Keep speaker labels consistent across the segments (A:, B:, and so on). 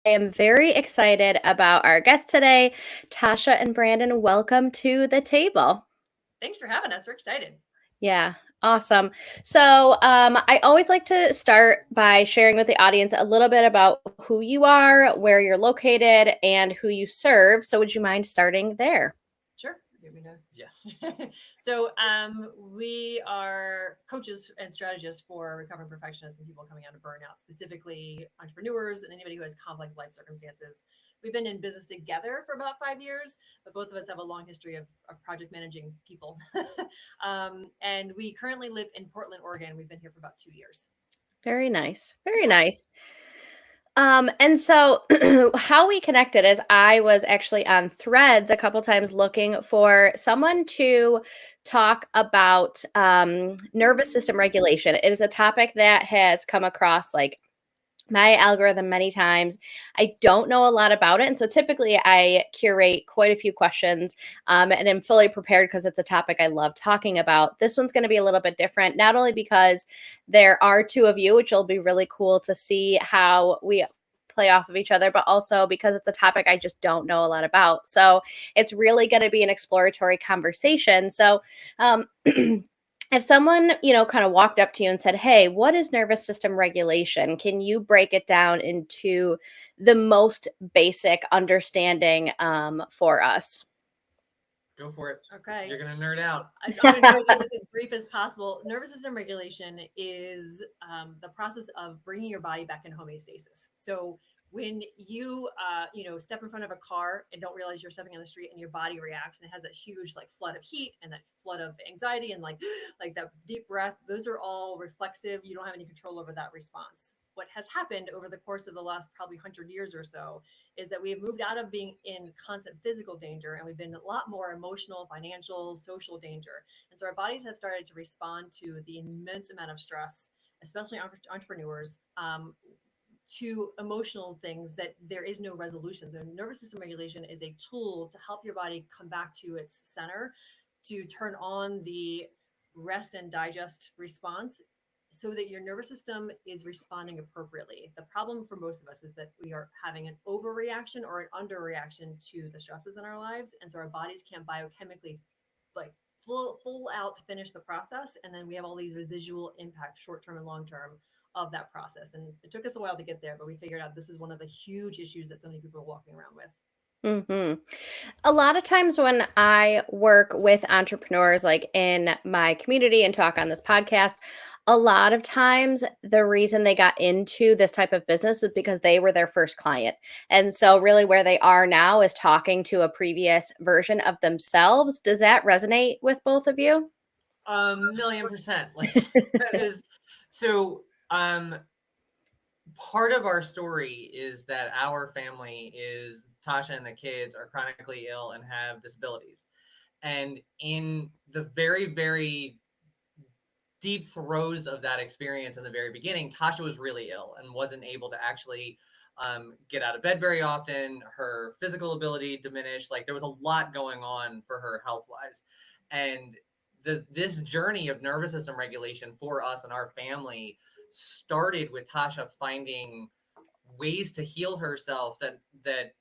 A: am very excited about our guest today, Tasha and Brandon. Welcome to the table.
B: Thanks for having us. We're excited.
A: Yeah, awesome. So I always like to start by sharing with the audience a little bit about who you are, where you're located, and who you serve. So, would you mind starting there?
B: Sure. You want me to? Yes. So we are coaches and strategists for recovering perfectionists and people coming out of burnout, specifically entrepreneurs and anybody who has complex life circumstances. We've been in business together for about 5 years, but both of us have a long history of project managing people. And we currently live in Portland, Oregon. We've been here for about 2 years.
A: Very nice. Very
B: Yeah.
A: nice. And so how we connected is I was actually on Threads a couple times looking for someone to talk about nervous system regulation. It is a topic that has come across like my algorithm many times. I don't know a lot about it. And so typically I curate quite a few questions and am fully prepared because it's a topic I love talking about. This one's going to be a little bit different, not only because there are two of you, which will be really cool to see how we play off of each other, but also because it's a topic I just don't know a lot about. So it's really going to be an exploratory conversation. So, if someone kind of walked up to you and said, hey, what is nervous system regulation, can you break it down into the most basic understanding for us?
C: Go for it.
B: Okay.
C: You're gonna nerd out.
B: I'm going to try to do this as brief as possible. Nervous system regulation is the process of bringing your body back in homeostasis. So when you step in front of a car and don't realize you're stepping on the street and your body reacts and it has that huge like flood of heat and that flood of anxiety and like like that deep breath, those are all reflexive. You don't have any control over that response. What has happened over the course of the last probably 100 years or so is that we have moved out of being in constant physical danger and we've been a lot more emotional, financial, social danger. And so our bodies have started to respond to the immense amount of stress, especially entrepreneurs, to emotional things that there is no resolution. So nervous system regulation is a tool to help your body come back to its center, to turn on the rest and digest response so that your nervous system is responding appropriately. The problem for most of us is that we are having an overreaction or an underreaction to the stresses in our lives. And so our bodies can't biochemically like full out to finish the process. And then we have all these residual impacts, short term and long term, of that process. And it took us a while to get there, but we figured out this is one of the huge issues that so many people are walking around with.
A: A lot of times when I work with entrepreneurs, like in my community and talk on this podcast, a lot of times the reason they got into this type of business is because they were their first client. And so, really, where they are now is talking to a previous version of themselves. Does that resonate with both of you?
C: Million%. Like that is so. Part of our story is that our family is Tasha and the kids are chronically ill and have disabilities. And in the very, very deep throes of that experience in the very beginning, Tasha was really ill and wasn't able to actually get out of bed very often. Her physical ability diminished. Like there was a lot going on for her health wise. And this journey of nervous system regulation for us and our family started with Tasha finding ways to heal herself that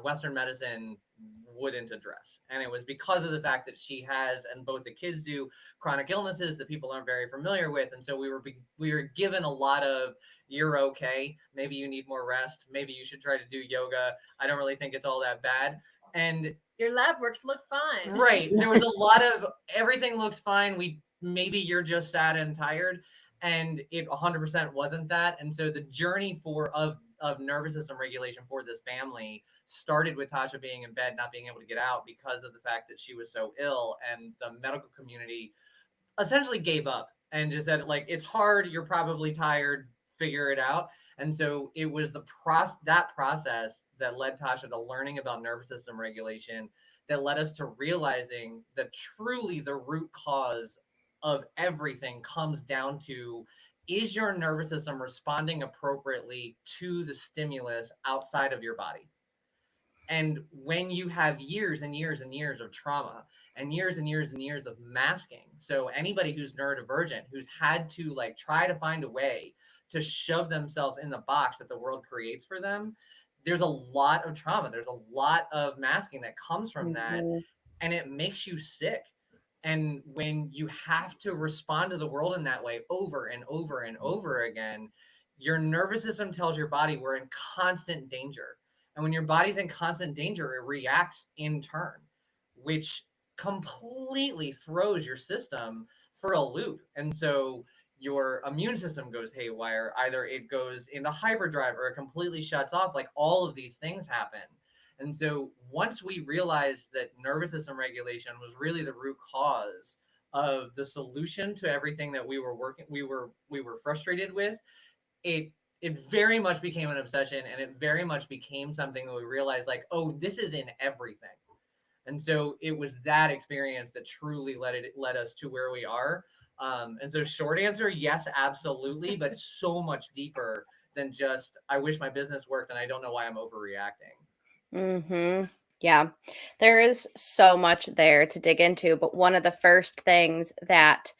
C: Western medicine wouldn't address. And it was because of the fact that she has, and both the kids do, chronic illnesses that people aren't very familiar with. And so we were given a lot of, you're okay. Maybe you need more rest. Maybe you should try to do yoga. I don't really think it's all that bad. And
B: your lab works look fine.
C: Right. There was a lot of everything looks fine. Maybe you're just sad and tired. And it 100% wasn't that. And so the journey of nervous system regulation for this family started with Tasha being in bed, not being able to get out because of the fact that she was so ill, and the medical community essentially gave up and just said, like, it's hard, you're probably tired, figure it out. And so it was that process that led Tasha to learning about nervous system regulation, that led us to realizing that truly the root cause of everything comes down to, is your nervous system responding appropriately to the stimulus outside of your body? And when you have years and years and years of trauma and years and years of masking, so anybody who's neurodivergent, who's had to like try to find a way to shove themselves in the box that the world creates for them, there's a lot of trauma. There's a lot of masking that comes from that,
A: Mhm.
C: and it makes you sick. And when you have to respond to the world in that way over and over and over again, your nervous system tells your body we're in constant danger. And when your body's in constant danger, it reacts in turn, which completely throws your system for a loop. And so your immune system goes haywire. Either it goes into hyperdrive or it completely shuts off. Like all of these things happen. And so once we realized that nervous system regulation was really the root cause of the solution to everything that we were frustrated with, it it very much became an obsession, and it very much became something that we realized like, oh, this is in everything. And so it was that experience that truly led us to where we are. And so short answer, yes, absolutely, but so much deeper than just I wish my business worked and I don't know why I'm overreacting.
A: Mhm. Yeah. There is so much there to dig into, but one of the first things that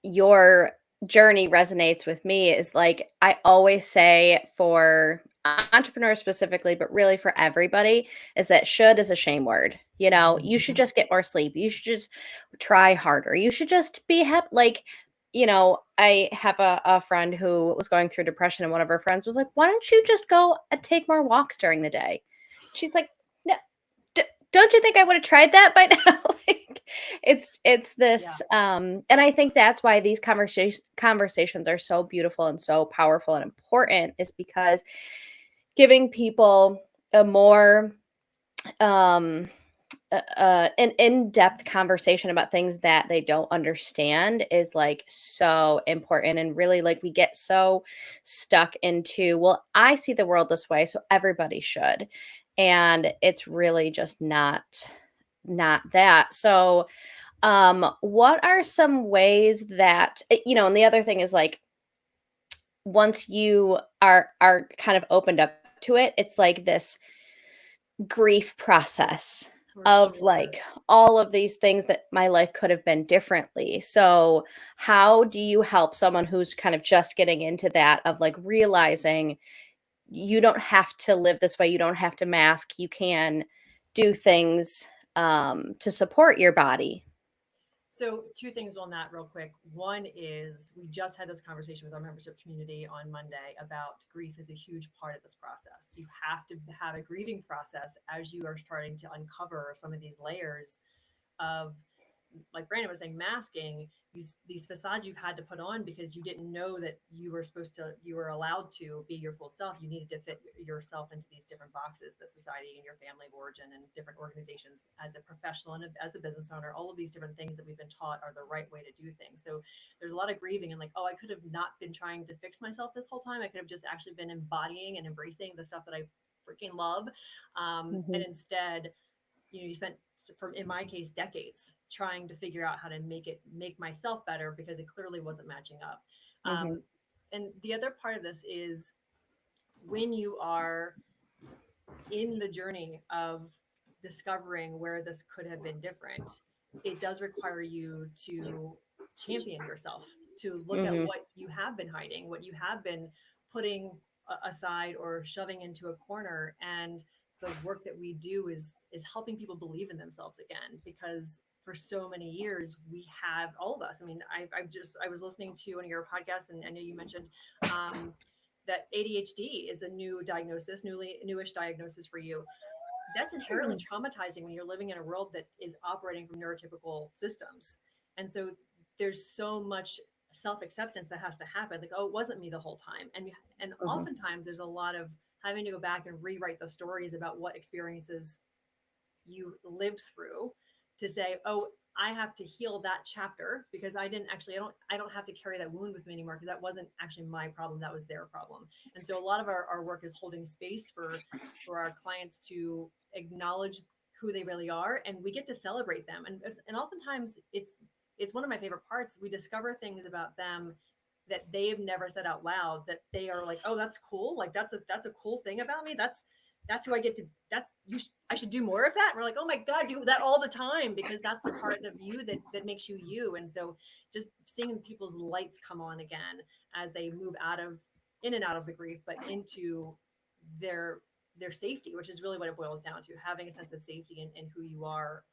A: your journey resonates with me is like I always say for entrepreneurs specifically, but really for everybody, is that should is a shame word. You know, you should just get more sleep. You should just try harder. You should just be happy. Like, I have a friend who was going through depression, and one of her friends was like, why don't you just go and take more walks during the day? She's like, no, don't you think I would have tried that by now? Like it's
B: Yeah.
A: this and I think that's why these conversations are so beautiful and so powerful and important is because giving people a more um an in-depth conversation about things that they don't understand is like so important, and really like we get so stuck into, well, I see the world this way so everybody should, and it's really just not that. So what are some ways that and the other thing is like once you are kind of opened up to it, it's like this grief process
B: For
A: of
B: sure.
A: like all of these things that my life could have been differently. So, how do you help someone who's kind of just getting into that of like realizing you don't have to live this way, you don't have to mask, you can do things to support your body?
B: So, two things on that, real quick. One is we just had this conversation with our membership community on Monday about grief is a huge part of this process. You have to have a grieving process as you are starting to uncover some of these layers of, like Brandon was saying, masking these facades you've had to put on because you didn't know that you were allowed to be your full self. You needed to fit yourself into these different boxes that society and your family of origin and different organizations as a professional and as a business owner, all of these different things that we've been taught are the right way to do things. So there's a lot of grieving and like, oh, I could have not been trying to fix myself this whole time. I could have just actually been embodying and embracing the stuff that I freaking love. And
A: Mhm,
B: instead, you spent, from in my case, decades trying to figure out how to make myself better because it clearly wasn't matching up.
A: mhm,
B: And the other part of this is when you are in the journey of discovering where this could have been different, it does require you to champion yourself, to look at
A: mhm,
B: what you have been hiding, what you have been putting aside or shoving into a corner. And the work that we do is helping people believe in themselves again, because for so many years we have, all of us, I mean, I was listening to one of your podcasts, and I know you mentioned that ADHD is a new diagnosis, newish diagnosis for you. That's inherently traumatizing when you're living in a world that is operating from neurotypical systems. And so there's so much self-acceptance that has to happen. Like, oh, it wasn't me the whole time. And
A: mhm,
B: oftentimes there's a lot of having to go back and rewrite the stories about what experiences you lived through to say, oh, I have to heal that chapter because I don't have to carry that wound with me anymore because that wasn't actually my problem. That was their problem. And so a lot of our work is holding space for our clients to acknowledge who they really are, and we get to celebrate them. And oftentimes it's one of my favorite parts. We discover things about them that they've never said out loud that they are like, oh, that's cool. Like that's a cool thing about me. That's who I get to, that's I should do more of that. And we're like, oh my God, do that all the time, because that's the part of you that makes you you. And so just seeing people's lights come on again as they move in and out of the grief, but into their their safety, which is really what it boils down to. Having a sense of safety in who you are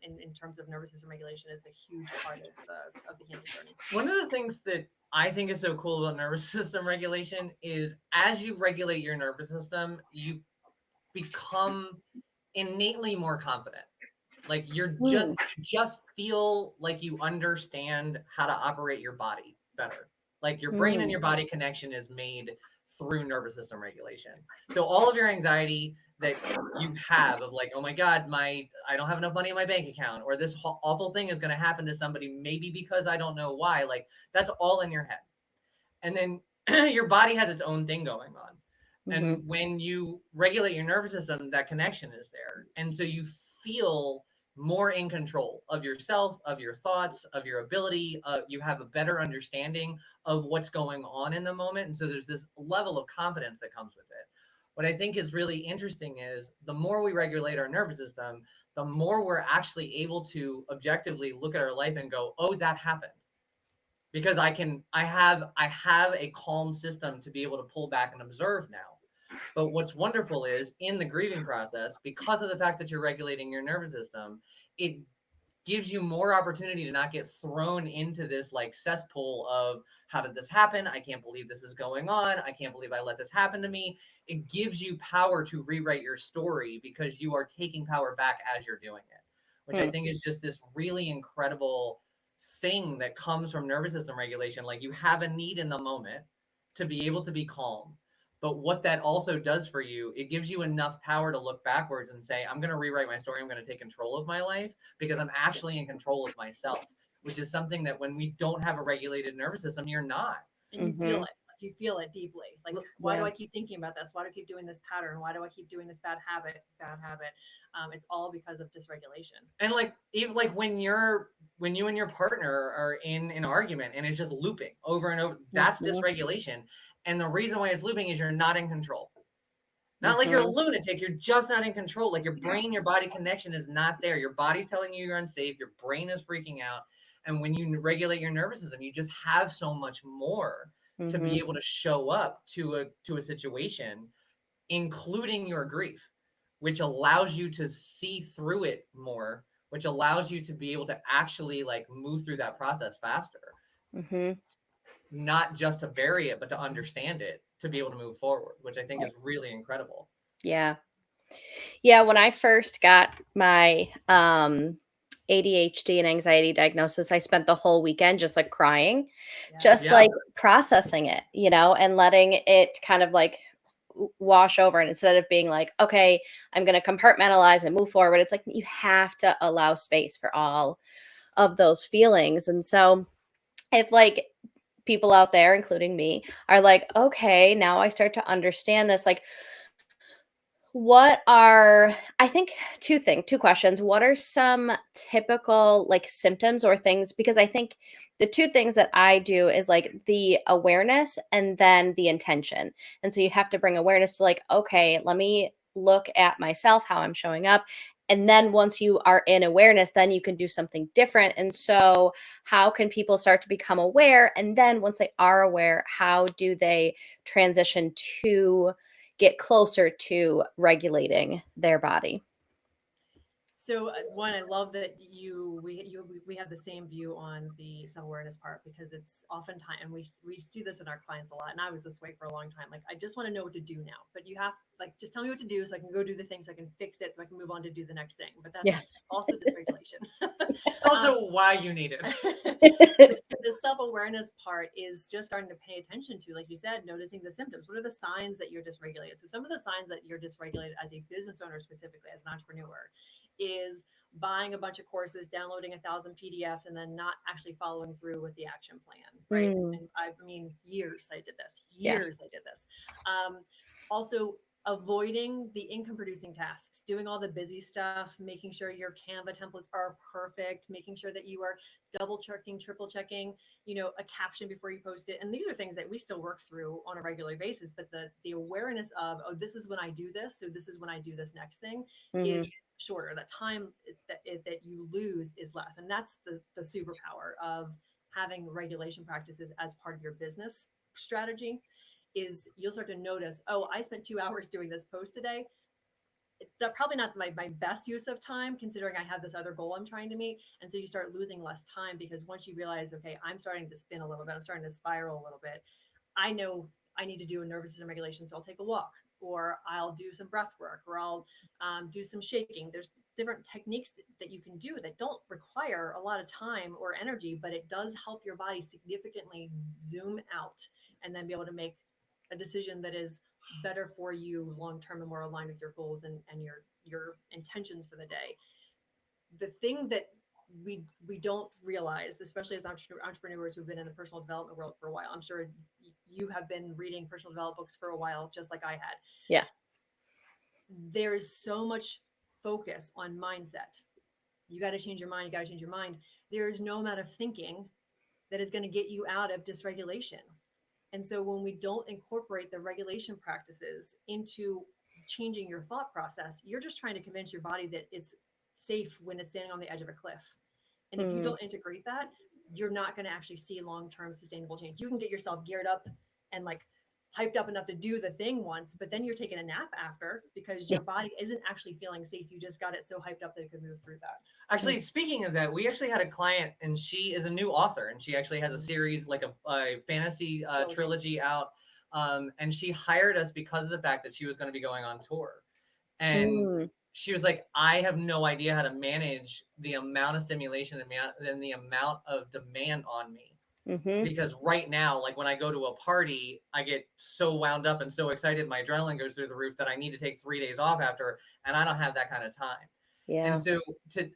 B: in terms of nervous system regulation is a huge part of the healing journey.
C: One of the things that I think is so cool about nervous system regulation is as you regulate your nervous system, you become innately more confident. Like you just feel like you understand how to operate your body better. Like your brain and your body connection is made through nervous system regulation. So all of your anxiety that you have of like, oh my God, I don't have enough money in my bank account, or this awful thing is going to happen to somebody, maybe because I don't know why, like that's all in your head. And then your body has its own thing going on. And when you regulate your nervous system, that connection is there. And so you feel more in control of yourself, of your thoughts, of your ability. You have a better understanding of what's going on in the moment. And so there's this level of confidence that comes with it. What I think is really interesting is the more we regulate our nervous system, the more we're actually able to objectively look at our life and go, oh, that happened. Because I have a calm system to be able to pull back and observe now. But what's wonderful is in the grieving process, because of the fact that you're regulating your nervous system, it gives you more opportunity to not get thrown into this like cesspool of how did this happen? I can't believe this is going on. I can't believe I let this happen to me. It gives you power to rewrite your story because you are taking power back as you're doing it, which I think is just this really incredible thing that comes from nervous system regulation. Like you have a need in the moment to be able to be calm. But what that also does for you, it gives you enough power to look backwards and say, I'm going to rewrite my story. I'm going to take control of my life because I'm actually in control of myself, which is something that when we don't have a regulated nervous system, you're not.
B: And you feel it. You feel it deeply. Like, why do I keep thinking about this? Why do I keep doing this pattern? Why do I keep doing this bad habit? It's all because of dysregulation.
C: And like, even like when you and your partner are in an argument and it's just looping over and over, that's dysregulation. And the reason why it's looping is you're not in control. Not like you're a lunatic, you're just not in control. Like your brain, your body connection is not there. Your body's telling you you're unsafe. Your brain is freaking out. And when you regulate your nervous system, you just have so much more to be able to show up to a situation, including your grief, which allows you to see through it more, which allows you to be able to actually like move through that process faster. Not just to bury it, but to understand it, to be able to move forward, which I think is really incredible.
A: Yeah. Yeah. When I first got my ADHD and anxiety diagnosis, I spent the whole weekend just like crying, like processing it, and letting it kind of like wash over. And instead of being like, okay, I'm going to compartmentalize and move forward, it's like you have to allow space for all of those feelings. And so if like people out there, including me, are like, okay, now I start to understand this, like, I think two questions. What are some typical like symptoms or things? Because I think the two things that I do is like the awareness and then the intention. And so you have to bring awareness to like, okay, let me look at myself, how I'm showing up. And then once you are in awareness, then you can do something different. And so how can people start to become aware? And then once they are aware, how do they transition to get closer to regulating their body?
B: So one, I love that we have the same view on the self-awareness part, because it's oftentimes, and we see this in our clients a lot, and I was this way for a long time. Like, I just want to know what to do now, but you have like, just tell me what to do so I can go do the thing, so I can fix it, so I can move on to do the next thing. But that's also dysregulation.
C: It's also why you need it.
B: The self-awareness part is just starting to pay attention to, like you said, noticing the symptoms. What are the signs that you're dysregulated? So some of the signs that you're dysregulated as a business owner, specifically as an entrepreneur, is buying a bunch of courses, downloading 1,000 PDFs, and then not actually following through with the action plan, right? And I mean, years I did this. Also, avoiding the income producing tasks, doing all the busy stuff, making sure your Canva templates are perfect, making sure that you are double checking, triple checking, a caption before you post it. And these are things that we still work through on a regular basis, but the awareness of, oh, this is when I do this, so this is when I do this next thing, is shorter. The time that you lose is less. And that's the superpower of having regulation practices as part of your business strategy, is you'll start to notice, oh, I spent 2 hours doing this post today. That's probably not my best use of time, considering I have this other goal I'm trying to meet. And so you start losing less time, because once you realize, okay, I'm starting to spin a little bit, I'm starting to spiral a little bit, I know I need to do a nervous system regulation. So I'll take a walk, or I'll do some breath work, or I'll do some shaking. There's different techniques that you can do that don't require a lot of time or energy, but it does help your body significantly zoom out and then be able to make a decision that is better for you long term and more aligned with your goals and your intentions for the day. The thing that we don't realize, especially as entrepreneurs who've been in the personal development world for a while, I'm sure you have been reading personal development books for a while, just like I had.
A: Yeah.
B: There is so much focus on mindset. You got to change your mind. You got to change your mind. There is no amount of thinking that is going to get you out of dysregulation. And so when we don't incorporate the regulation practices into changing your thought process, you're just trying to convince your body that it's safe when it's standing on the edge of a cliff. And if you don't integrate that, you're not going to actually see long-term sustainable change. You can get yourself geared up and like hyped up enough to do the thing once, but then you're taking a nap after because your body isn't actually feeling safe. You just got it so hyped up that it could move through that.
C: Actually, speaking of that, we actually had a client, and she is a new author, and she actually has a series, like a fantasy trilogy out. And she hired us because of the fact that she was going to be going on tour. And she was like, I have no idea how to manage the amount of stimulation and the amount of demand on me. Because right now, like when I go to a party, I get so wound up and so excited, my adrenaline goes through the roof that I need to take 3 days off after, and I don't have that kind of time.
A: Yeah.
C: And so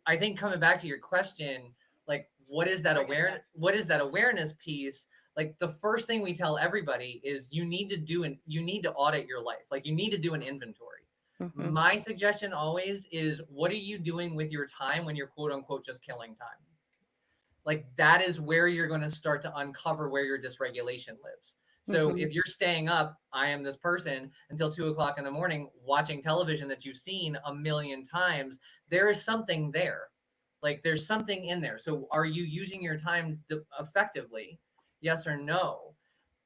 C: I think coming back to your question, like what is that awareness piece? Like the first thing we tell everybody is you need to audit your life. Like you need to do an inventory. My suggestion always is, what are you doing with your time when you're quote unquote just killing time? Like that is where you're going to start to uncover where your dysregulation lives. So if you're staying up, I am this person, until 2:00 in the morning, watching television that you've seen a million times, there is something there. Like there's something in there. So are you using your time effectively? Yes or no?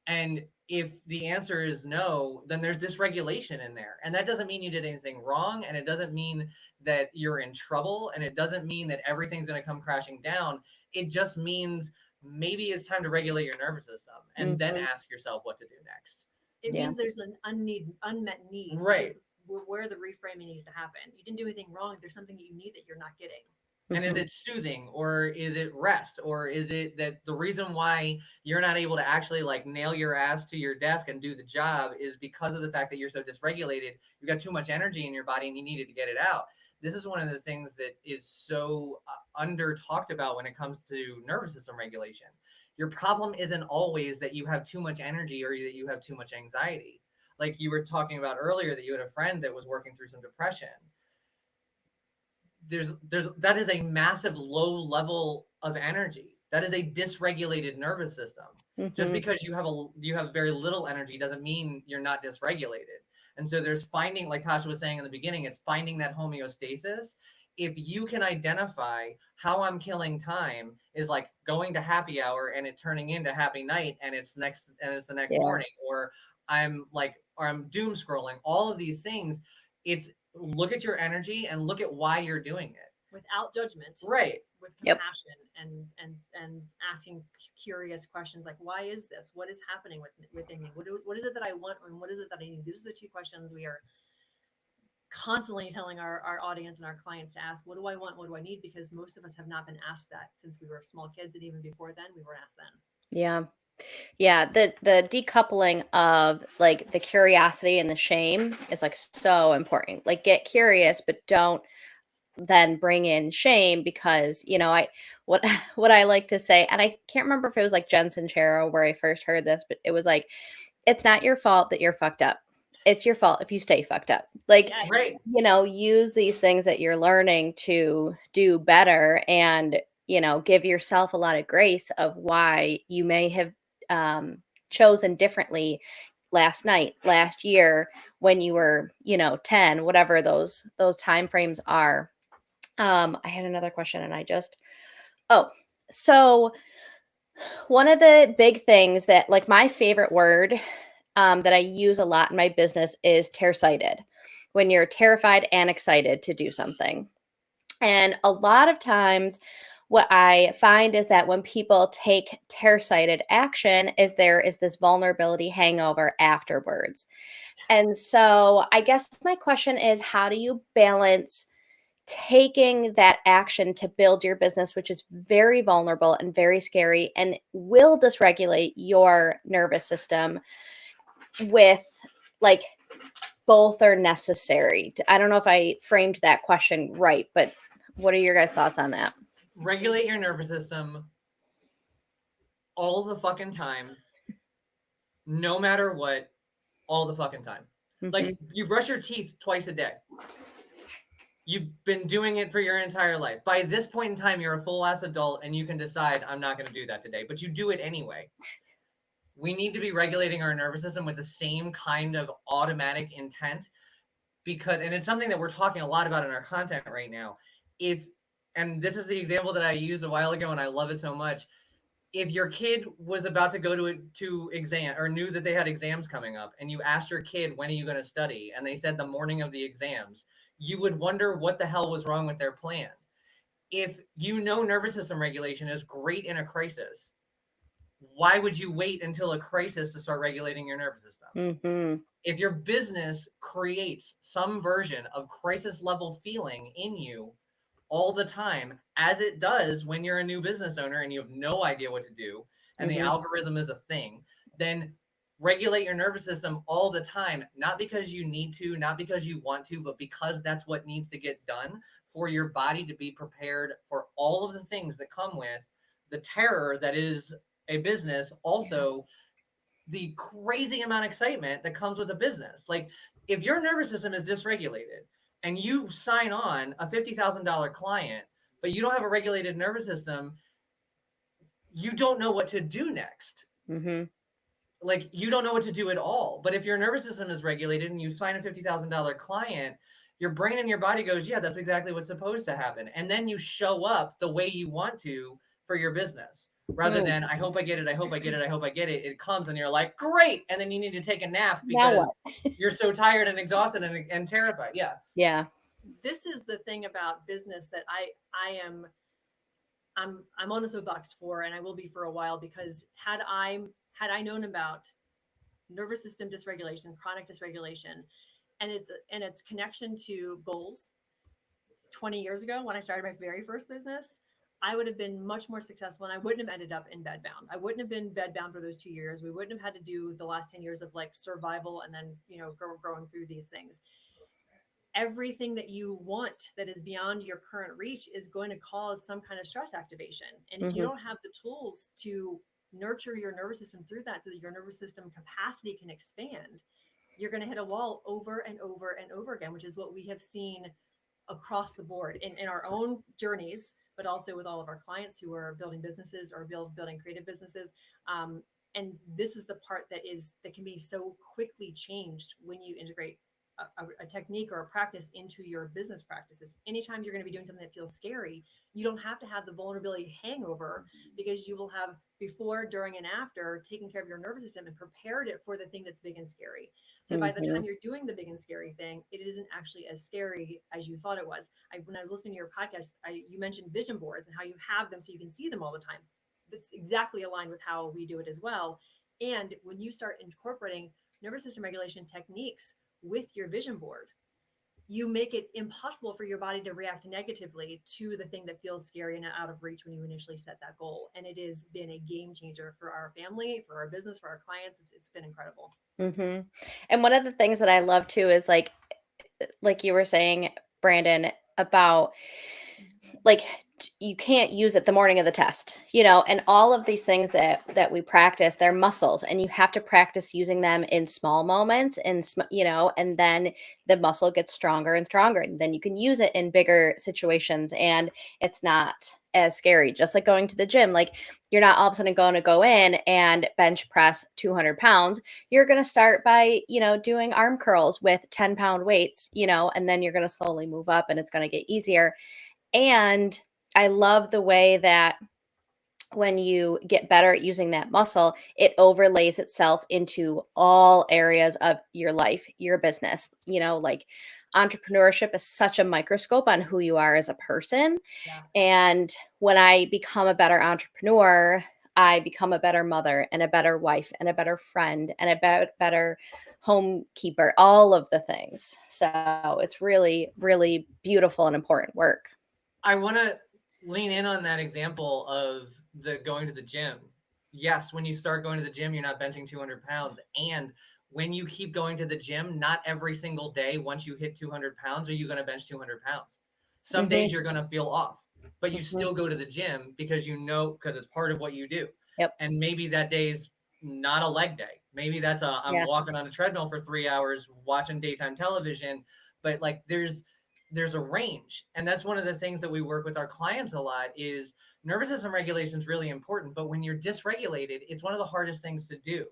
C: And if the answer is no, then there's dysregulation in there. And that doesn't mean you did anything wrong. And it doesn't mean that you're in trouble. And it doesn't mean that everything's going to come crashing down. It just means maybe it's time to regulate your nervous system and then ask yourself what to do next.
B: It means there's an unmet need,
C: right?
B: Where the reframing needs to happen. You didn't do anything wrong. There's something that you need that you're not getting.
C: And is it soothing, or is it rest, or is it that the reason why you're not able to actually like nail your ass to your desk and do the job is because of the fact that you're so dysregulated? You got too much energy in your body and you needed to get it out. This is one of the things that is so under talked about when it comes to nervous system regulation. Your problem isn't always that you have too much energy or that you have too much anxiety. Like you were talking about earlier, that you had a friend that was working through some depression. That is a massive low level of energy. That is a dysregulated nervous system. Just because you have very little energy doesn't mean you're not dysregulated. And so there's finding, like Tasha was saying in the beginning, it's finding that homeostasis. If you can identify how I'm killing time is like going to happy hour and it turning into happy night and it's the next morning, or I'm doom scrolling, all of these things, it's look at your energy and look at why you're doing it
B: without judgment,
C: right?
B: With compassion and asking curious questions like, why is this? What is happening within me? What is it that I want, and what is it that I need? Those are the two questions we are constantly telling our audience and our clients to ask. What do I want? What do I need? Because most of us have not been asked that since we were small kids, and even before then we weren't asked then.
A: Yeah, the decoupling of like the curiosity and the shame is like so important. Like get curious, but don't then bring in shame, because what I like to say, and I can't remember if it was like Jen Sincero where I first heard this, but it was like, it's not your fault that you're fucked up. It's your fault if you stay fucked up. Like, use these things that you're learning to do better, and give yourself a lot of grace of why you may have chosen differently last night, last year, when you were 10, whatever those time frames are. I had another question and so one of the big things that, like, my favorite word that I use a lot in my business is tear-sighted, when you're terrified and excited to do something. And a lot of times, what I find is that when people take tear-sighted action, is there is this vulnerability hangover afterwards. And so I guess my question is, how do you balance taking that action to build your business, which is very vulnerable and very scary and will dysregulate your nervous system, with like both are necessary? I don't know if I framed that question right, but what are your guys' thoughts on that?
C: Regulate your nervous system all the fucking time, no matter what, all the fucking time. Like,
A: Mhm.
C: you brush your teeth twice a day. You've been doing it for your entire life. By this point in time, you're a full ass adult and you can decide, I'm not going to do that today, but you do it anyway. We need to be regulating our nervous system with the same kind of automatic intent, because, and it's something that we're talking a lot about in our content right now. And this is the example that I used a while ago and I love it so much. If your kid was about to go to exam, or knew that they had exams coming up, and you asked your kid, when are you going to study? And they said the morning of the exams, you would wonder what the hell was wrong with their plan. If you know nervous system regulation is great in a crisis, why would you wait until a crisis to start regulating your nervous system?
A: Mhm.
C: If your business creates some version of crisis level feeling in you all the time, as it does when you're a new business owner and you have no idea what to do, and the
A: Mhm.
C: algorithm is a thing, then regulate your nervous system all the time, not because you need to, not because you want to, but because that's what needs to get done for your body to be prepared for all of the things that come with the terror that is a business. Also, the crazy amount of excitement that comes with a business. Like, if your nervous system is dysregulated and you sign on a $50,000 client, but you don't have a regulated nervous system, you don't know what to do next.
A: Mhm.
C: Like, you don't know what to do at all. But if your nervous system is regulated and you sign a $50,000 client, your brain and your body goes, yeah, that's exactly what's supposed to happen. And then you show up the way you want to for your business, rather
A: Mm.
C: than, I hope I get it, I hope I get it, I hope I get it. It comes and you're like, great. And then you need to take a nap
A: Now
C: because
A: what?
C: you're so tired and exhausted and terrified. Yeah.
A: Yeah.
B: This is the thing about business that I am I'm on the soapbox for, and I will be for a while, because had I known about nervous system dysregulation, chronic dysregulation, and its connection to goals 20 years ago when I started my very first business, I would have been much more successful and I wouldn't have ended up in bedbound. I wouldn't have been bedbound for those 2 years. We wouldn't have had to do the last 10 years of like survival and then, growing through these things. Everything that you want that is beyond your current reach is going to cause some kind of stress activation. And if you
A: Mhm.
B: don't have the tools to nurture your nervous system through that so that your nervous system capacity can expand, you're going to hit a wall over and over and over again, which is what we have seen across the board in our own journeys, but also with all of our clients who are building businesses or building creative businesses. And this is the part that can be so quickly changed when you integrate a technique or a practice into your business practices. Anytime you're going to be doing something that feels scary, you don't have to have the vulnerability hangover, because you will have before, during, and after taken care of your nervous system and prepared it for the thing that's big and scary. So by the time
A: Mhm.
B: you're doing the big and scary thing, it isn't actually as scary as you thought it was. When I was listening to your podcast, you mentioned vision boards and how you have them so you can see them all the time. That's exactly aligned with how we do it as well. And when you start incorporating nervous system regulation techniques with your vision board, you make it impossible for your body to react negatively to the thing that feels scary and out of reach when you initially set that goal. And it has been a game changer for our family, for our business, for our clients. It's been incredible.
A: Mhm. And one of the things that I love too is like you were saying, Brandon, about like you can't use it the morning of the test, and all of these things that we practice, they're muscles, and you have to practice using them in small moments, and and then the muscle gets stronger and stronger, and then you can use it in bigger situations, and it's not as scary. Just like going to the gym, like you're not all of a sudden going to go in and bench press 200 pounds. You're going to start by doing arm curls with 10-pound weights, and then you're going to slowly move up, and it's going to get easier. And I love the way that when you get better at using that muscle, it overlays itself into all areas of your life, your business. Like entrepreneurship is such a microscope on who you are as a person.
B: Yeah.
A: And when I become a better entrepreneur, I become a better mother and a better wife and a better friend and a better homekeeper, all of the things. So it's really, really beautiful and important work.
C: I want to lean in on that example of the going to the gym. Yes, when you start going to the gym, you're not benching 200 pounds. And when you keep going to the gym, not every single day, once you hit 200 pounds, are you going to bench 200 pounds. Some days
A: Mhm.
C: you're going to feel off, but you
A: Mhm.
C: still go to the gym because because it's part of what you do.
A: Yep.
C: And maybe that day's not a leg day. Maybe that's I'm
A: Yeah.
C: walking on a treadmill for 3 hours watching daytime television. But like there's a range, and that's one of the things that we work with our clients a lot is nervous system regulation is really important, but when you're dysregulated, it's one of the hardest things to do.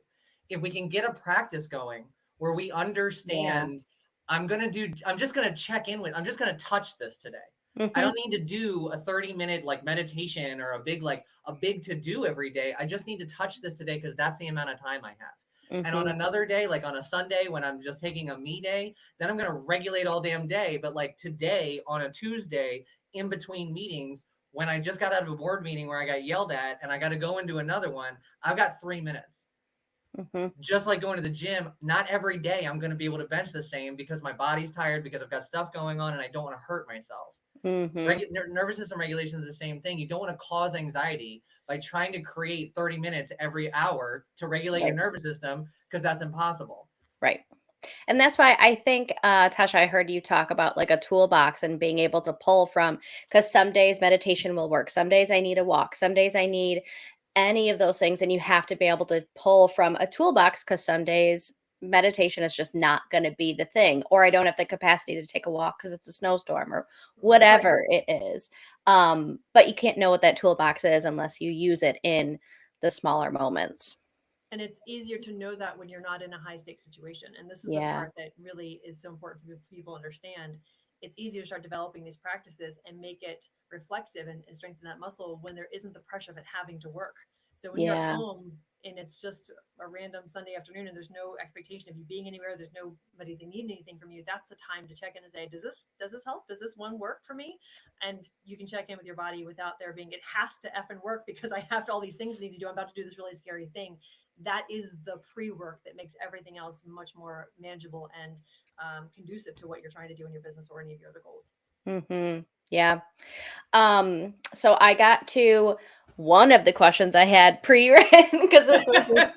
C: If we can get a practice going where we understand, I'm just going to check in with, I'm just going to touch this today. I
A: Mhm.
C: don't need to do a 30-minute like meditation or a big to do every day. I just need to touch this today because that's the amount of time I have. And on
A: Mhm.
C: another day, like on a Sunday when I'm just taking a me day, then I'm going to regulate all damn day. But like today on a Tuesday in between meetings, when I just got out of a board meeting where I got yelled at and I got to go into another one, I've got 3 minutes.
A: Mhm.
C: Just like going to the gym, not every day I'm going to be able to bench the same because my body's tired, because I've got stuff going on and I don't want to hurt myself.
A: Mhm.
C: Nervous system regulation is the same thing. You don't want to cause anxiety by trying to create 30 minutes every hour to regulate your
A: Right.
C: nervous system, because that's impossible.
A: Right. And that's why I think, Tasha, I heard you talk about like a toolbox and being able to pull from, because some days meditation will work. Some days I need a walk. Some days I need any of those things. And you have to be able to pull from a toolbox because some days meditation is just not going to be the thing, or I don't have the capacity to take a walk because it's a snowstorm or
B: Right.
A: whatever it is. But you can't know what that toolbox is unless you use it in the smaller moments.
B: And it's easier to know that when you're not in a high stakes situation. And this is the
A: Yeah.
B: part that really is so important for people to understand. It's easier to start developing these practices and make it reflexive and strengthen that muscle when there isn't the pressure of it having to work. So when you're at
A: Yeah.
B: home and it's just a random Sunday afternoon and there's no expectation of you being anywhere, there's nobody that need anything from you, that's the time to check in and say, does this help? Does this one work for me? And you can check in with your body without there being, it has to effing work because I have all these things I need to do. I'm about to do this really scary thing. That is the pre-work that makes everything else much more manageable and conducive to what you're trying to do in your business or any of your other goals.
A: Yeah. So I got to one of the questions I had pre-written because this was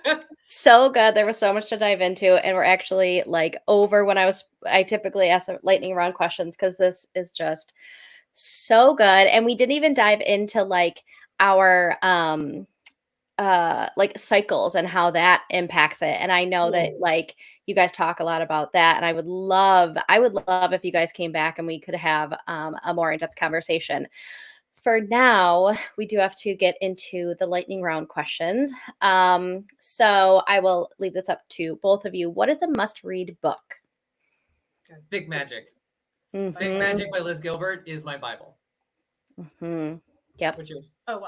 A: so good. There was so much to dive into, and we're actually like over when I typically ask the lightning round questions because this is just so good. And we didn't even dive into like our like cycles and how that impacts it. And I know that
C: Cool.
A: like you guys talk a lot about that, and I would love if you guys came back and we could have a more in-depth conversation. For now, we do have to get into the lightning round questions. So I will leave this up to both of you. What is a must-read book?
C: Big Magic. Big
A: Mm-hmm.
C: Magic by Liz Gilbert is my Bible.
A: Mm-hmm. Yep.
C: Which is
B: Oh,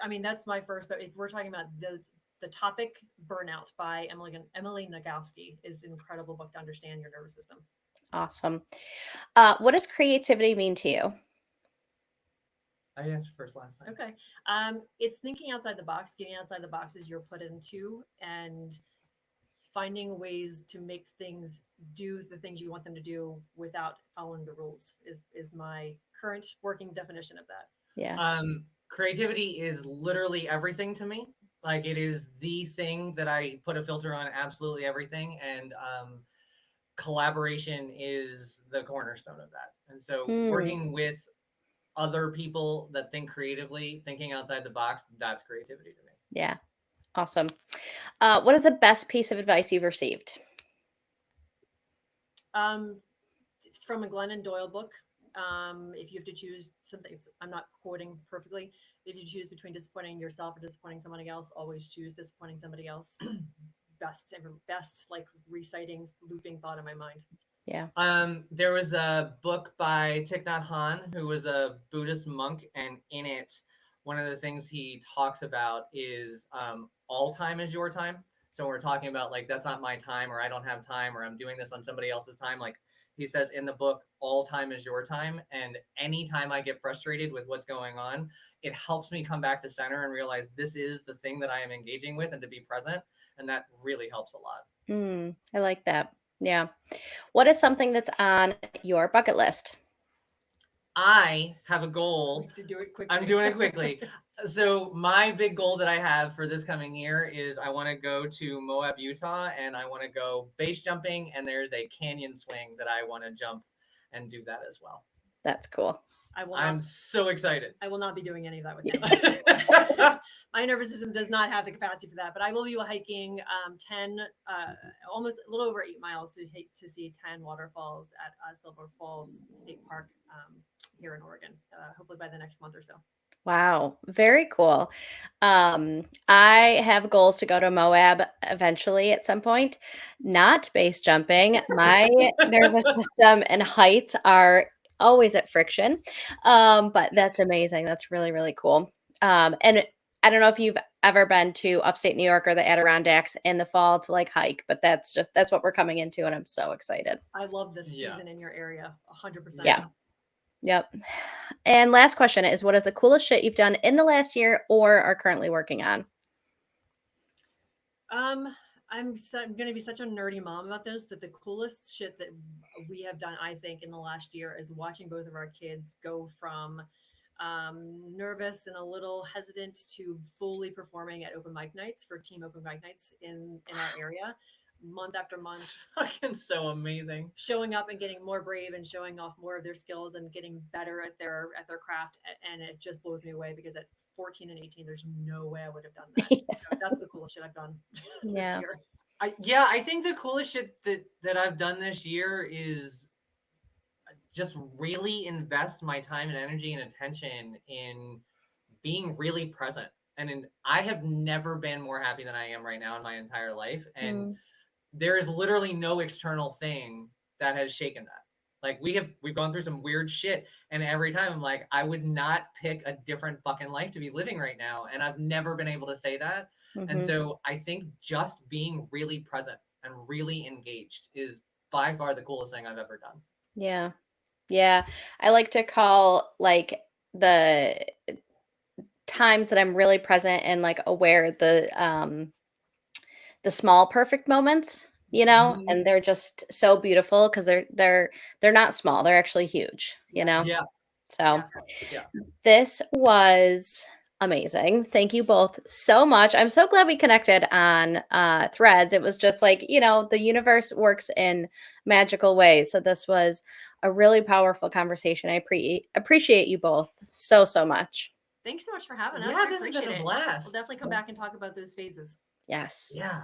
B: I mean, that's my first, but if we're talking about the topic, Burnout by Emily Nagoski is an incredible book to understand your nervous system.
A: Awesome. What does creativity mean to you?
C: I answered first last time.
B: Okay. It's thinking outside the box, getting outside the boxes you're put into, and finding ways to make things do the things you want them to do without following the rules is my current working definition of that.
A: Yeah.
C: Creativity is literally everything to me. Like it is the thing that I put a filter on absolutely everything. And collaboration is the cornerstone of that. And so
A: Hmm.
C: working with other people that think creatively, thinking outside the box, that's creativity to me.
A: Yeah. Awesome. What is the best piece of advice you've received?
B: It's from a Glennon Doyle book. If you have to choose something, I'm not quoting perfectly. If you choose between disappointing yourself or disappointing somebody else, always choose disappointing somebody else. Best, like reciting, looping thought in my mind.
A: Yeah.
C: There was a book by Thich Nhat Hanh, who was a Buddhist monk, and in it, one of the things he talks about is all time is your time. So we're talking about like, that's not my time, or I don't have time, or I'm doing this on somebody else's time. Like he says in the book, all time is your time. And anytime I get frustrated with what's going on, it helps me come back to center and realize this is the thing that I am engaging with and to be present. And that really helps a lot.
A: I like that. Yeah. What is something that's on your bucket list?
C: I have a goal.
B: To do it quickly.
C: I'm doing it quickly. So my big goal that I have for this coming year is I want to go to Moab, Utah, and I want to go base jumping, and there's a canyon swing that I want to jump and do that as well.
A: That's cool.
C: I'm so excited.
B: I will not be doing any of that with him. My nervous system does not have the capacity for that, but I will be hiking 10, almost a little over 8 miles to see 10 waterfalls at Silver Falls State Park here in Oregon, hopefully by the next month or so.
A: Wow, very cool. I have goals to go to Moab eventually at some point, not base jumping. My nervous system and heights are always at friction. But that's amazing. That's really, really cool. And I don't know if you've ever been to upstate New York or the Adirondacks in the fall to like hike, but that's what we're coming into, and I'm so excited.
B: I love this season in your area, 100%.
A: Yeah. Yep. And last question is, what is the coolest shit you've done in the last year or are currently working on?
B: I'm going to be such a nerdy mom about this, but the coolest shit that we have done, I think, in the last year is watching both of our kids go from nervous and a little hesitant to fully performing at open mic nights for team open mic nights in our area. Month after month,
C: fucking so amazing.
B: Showing up and getting more brave and showing off more of their skills and getting better at their craft, and it just blows me away because at 14 and 18, there's no way I would have done that. So that's the coolest shit I've done this year.
C: I think the coolest shit that I've done this year is just really invest my time and energy and attention in being really present. And I have never been more happy than I am right now in my entire life. And there is literally no external thing that has shaken that. Like we've gone through some weird shit, and every time I'm like, I would not pick a different fucking life to be living right now. And I've never been able to say that. And so I think just being really present and really engaged is by far the coolest thing I've ever done.
A: Yeah. Yeah. I like to call like the times that I'm really present and like aware the small perfect moments, and they're just so beautiful because they're not small, they're actually huge,
C: Yeah.
A: So this was amazing. Thank you both so much. I'm so glad we connected on Threads. It was just like, the universe works in magical ways. So this was a really powerful conversation. I appreciate you both so much.
B: Thanks so much for having us.
C: Yeah, this has been a blast.
B: We'll definitely come back and talk about those phases.
A: Yes.
C: Yeah.